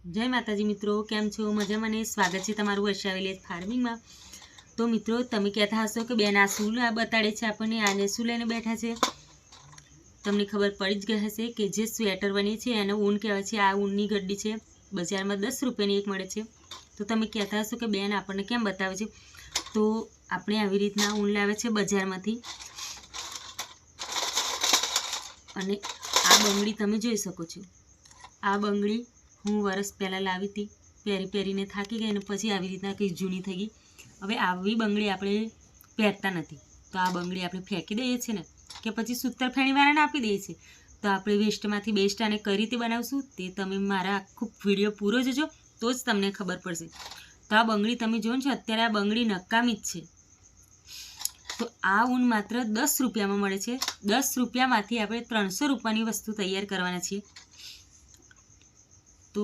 जय माताजी मित्रों, केम छो? मजामां ने स्वागत है तमारुं वर्षा विलेज फार्मिंग में। तो मित्रों, तमे कहता हशो कि बेन आ शुं बताड़े छे आपणे, आने शुं लईने बैठा छे? तमने खबर पड़ी ज गई हशे कि जे स्वेटर बने छे एने ऊन कहेवाय छे। आ ऊननी गड्डी छे, बजार में 10 रुपयानी एक मळे छे। तो तमे कहता हशो कि बेन आपणे केम बतावे छे? तो आपणे आवी रीतना ऊन लावे छे बजारमांथी अने आ बंगड़ी तमे जोई शको छो। आ बंगड़ी हूँ वर्ष पहला लावी थी, પહેરી પહેરીને થાકી ગઈ અને પછી આવી રીતના કંઈ જૂની થઈ ગઈ। હવે આવી બંગડી આપણે પહેરતા નથી, તો આ બંગડી આપણે ફેંકી દઈએ છીએ ને કે પછી સૂતર ફેણીવાળાને આપી દઈએ છીએ। તો આપણે વેસ્ટમાંથી બેસ્ટ આને કઈ રીતે બનાવશું તે તમે મારા આખું વિડીયો પૂરો જોજો, તો જ તમને ખબર પડશે। તો આ બંગડી તમે જુઓ છો, અત્યારે આ બંગડી નકામી જ છે। તો આ ઊન માત્ર 10 રૂપિયામાં મળે છે। 10 રૂપિયામાંથી આપણે 300 રૂપિયાની વસ્તુ તૈયાર કરવાના છીએ। तो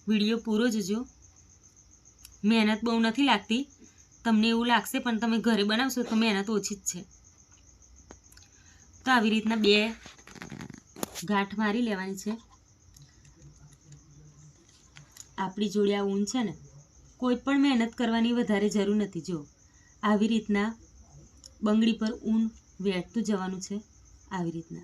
विडियो पूरो जोजो। मेहनत बहु नहीं लगती, तमने एवं लागशे पण तमे घरे बनावशो तो मेहनत ओछी ज छे। तो आवी रीतना बे गांठ मारी लेवानी छे। आपणी जोड़े आ ऊन छे ने, कोई पण मेहनत करवानी वधारे जरूर नथी। जो आवी रीतना बंगड़ी पर ऊन वेठतुं जवानुं छे। आवी रीतना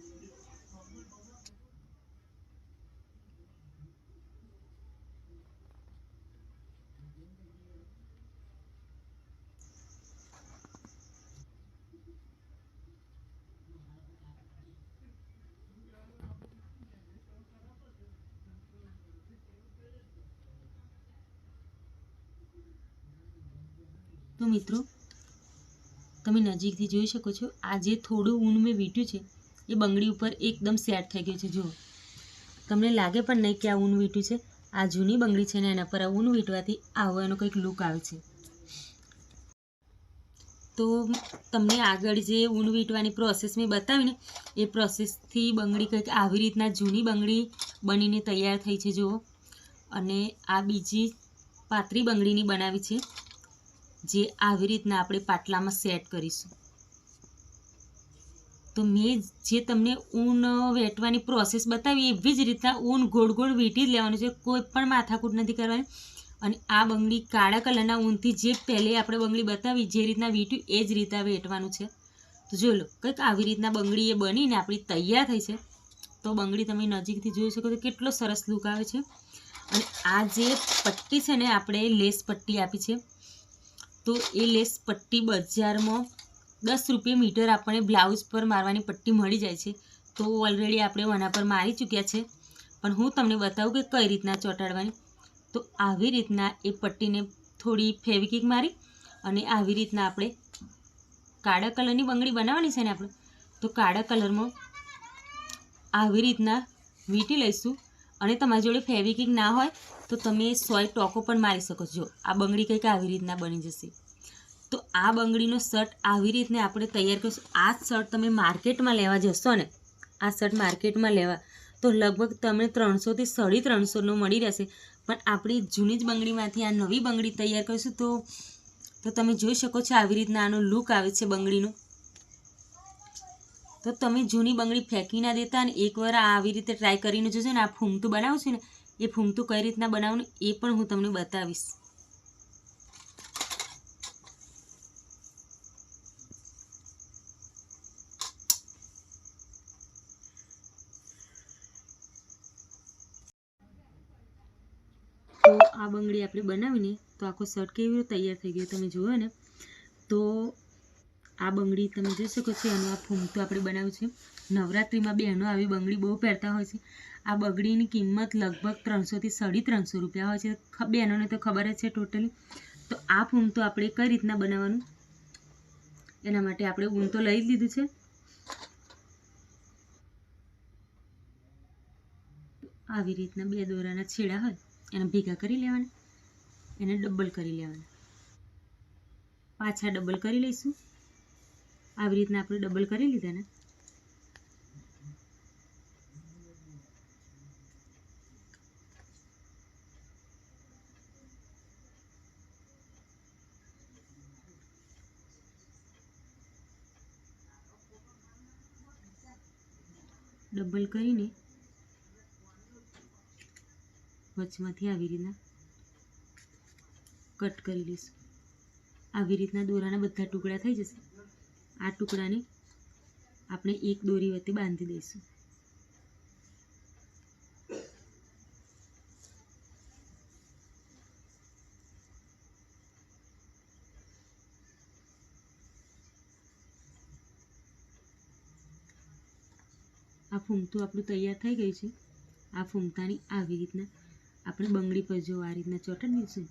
तो मित्रों, तमे नजीकथी जोई शको छो। आ जे थोड़ुं ऊन में वीट्युं छे ए बंगड़ी पर एकदम सेट थई गयुं छे। जो तमने लागे पण नहीं कि आ ऊन वीट्युं छे। आ जूनी बंगड़ी छे ने एना पर आ ऊन वीटवाथी आवो एनो कंईक लुक आवे छे। तो तमने आगळ जे ऊन वीटवानी प्रोसेस में बतावी ने ए प्रोसेसथी बंगड़ी कंईक आवी रीतना जूनी बंगड़ी बनीने तैयार थई छे। जुओ, अने आ बीजी पातरी बंगड़ीनी बनावी छे, जे आवी रीतना आपणे पाटलामां सेट करीशुं। तो मैं जे तमने ऊन वेटवानी प्रोसेस बतावी एवी ज रीतना ऊन गोळ गोळ वीटी ज लेवानुं छे। कोई पण माथाकूट नथी करवानी। अने आ बंगड़ी काळा कलरना ऊनथी जे पहले आपणे बंगड़ी बतावी जे रीतना वीट्युं ए ज रीते वेटवानुं छे। तो जोई लो, कंईक आवी रीतना बंगड़ी ए बनीने आपणी तैयार थई छे। तो बंगड़ी तमे नजीकथी जोई शको छो, केटलो सरस लुक आवे छे। अने आ जे पट्टी छे ने आपणे लेस पट्टी आपी छे। तो ए लेस पट्टी बजारमां 10 रुपये मीटर आपणे ब्लाउज पर मारवानी पट्टी मळी जाय छे। तो ऑलरेडी आपणे आना पर मारी चूक्या छे, पण हूँ तमने बतावुं कि कई रीतना ચોંટાડવાની। तो आवी रीतना ए पट्टीने थोड़ी फेविक्विक मारी अने आवी रीतना आपणे काळा कलरनी बंगड़ी बनावવાની છે ને આપણે, तो काळा कलरमां आवी रीतना वीटी लईशुं। अने तमारी जोड़े फेविक्विक ना होय तो तमे 100 टोको पण मारी शको छो। आ बंगड़ी कंईक आवी रीतना बनी जशे। तो आ बंगड़ीनो शर्ट आवी रीतने आपणे तैयार करशुं। आ शर्ट तमे मार्केटमां लेवा जशो ने, आ शर्ट मार्केटमां लेवा तो लगभग तमने 300 થી 350 नो मळी रहेशे। पण आपणी जूनी ज बंगड़ीमांथी आ नवी बंगड़ी तैयार करशुं तो तमे जोई शको छो आवी रीतना आनो लुक आवे छे बंगड़ीनो। तो तमे जूनी बंगड़ी फेंकी ना देता अने एकवार आवी रीते ट्राय करीने जोजो ने। आ फूमतुं बनावुं छे ने, ए फूमतुं कई रीतना बनाववानुं ए पण हूँ तमने बतावीश। तो आ बंगड़ी आपणे बनावीने तो आखो शर्ट केवी रीते तैयार थई गयो तमे जोयो ने। तो आ बंगड़ी तमे जोई शको छो। एनुं आ फूमतुं आपणे बनाव्युं छे। नवरात्रिमां बहनों आवी बंगड़ी बहु पहेरता होय छे। आ बंगड़ीनी किंमत लगभग 300 થી 350 रुपया होय छे। बहनोने तो खबर ज छे टोटली। तो आ फूमतुं आपणे कई रीतना बनाववानुं एना माटे आपणे ऊन तो लई ज लीधुं छे। आवी रीतना बे दोराना छेड़ा होय एने भेगा करी लेवाना, एने डबल करी लेवाना, पाछा डबल करी लईशुं। आवी रीतना आपणे डबल करी लीधा ने डबल करीने વચમાંથી આવી રીતના કટ કરી લઈશું. આવી રીતના દોરાના બધા ટુકડા થઈ જશે. આ ટુકડાને આપણે એક દોરી વચ્ચે બાંધી દઈશું. આ ફૂમતું આપણું તૈયાર થઈ ગયું છે. આ ફૂમતાની આવી રીતના આપણે બંગડી પર જો આ રીતના ચોંટાડી દઈશું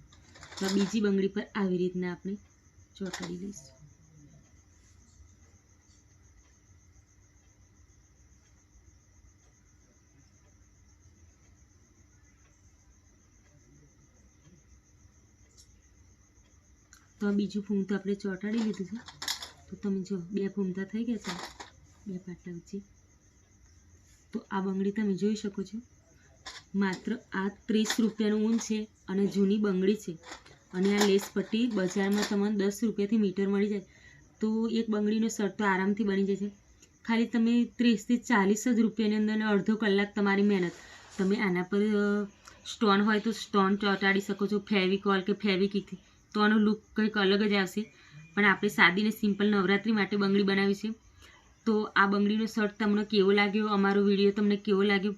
તો બીજી બંગડી પર આવી રીતના આપણે ચોંટાડી દઈશું. તો આ બીજું ફૂમતું આપણે ચોંટાડી લીધું છે. તો તમે જો 2 ફૂમતા થઈ ગયા છે 2 પાટલા વચ્ચે. તો આ બંગડી તમે જોઈ શકો છો. માત્ર આ 30 રૂપિયાનું ઊન છે અને જૂની બંગડી છે. અને આ લેસ પટ્ટી બજારમાં તમને 10 રૂપિયાથી મીટર મળી જાય. તો એક બંગડીનો શર્ટ તો આરામથી બની જશે. ખાલી તમે 30 થી 40 જ રૂપિયાની અંદર અને અડધો કલાક તમારી મહેનત. તમે આના પર સ્ટોન હોય તો સ્ટોન ચોંટાડી શકો છો, ફેવિકોલ કે ફેવિકિકથી, તો આનો લુક કંઈક અલગ જ આવશે. પણ આપણે સાદી ને સિમ્પલ નવરાત્રી માટે બંગડી બનાવી છે. તો આ બંગડીનો શર્ટ તમને કેવો લાગ્યો, અમારો વિડીયો તમને કેવો લાગ્યો?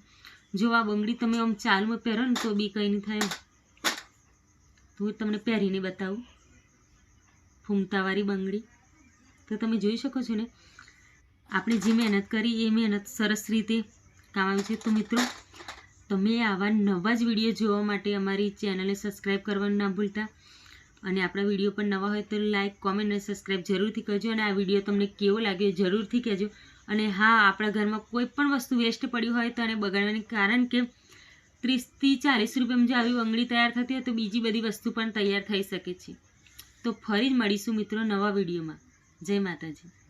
જો આ બંગડી તમે આમ ચાલમાં પહેરો ને તો બી કંઈ નહીં થાય. તો હું તમને પહેરીને બતાવું. ફૂમતાવાળી બંગડી તો તમે જોઈ શકો છો ને, આપણે જે મહેનત કરી એ મહેનત સરસ રીતે કામ આવી છે. તો મિત્રો, તમે આવા નવા જ વિડીયો જોવા માટે અમારી ચેનલને સબસ્ક્રાઈબ કરવાનું ના ભૂલતા. અને આપણા વિડીયો પર નવા હોય તો લાઈક, કોમેન્ટ અને સબસ્ક્રાઈબ જરૂરથી કરજો. અને આ વિડીયો તમને કેવો લાગ્યો જરૂરથી કહેજો. અને હા, આપણા ઘરમાં કોઈ પણ વસ્તુ વેસ્ટ પડી હોય તો આને બગાડવાની, કારણ કે 30 થી 40 રૂપિયામાં જો આવી બંગડી તૈયાર થતી હોય તો બીજી બધી વસ્તુ પણ તૈયાર થઈ શકે છે. તો ફરી જ મળીશું મિત્રો નવા વિડીયોમાં. જય માતાજી.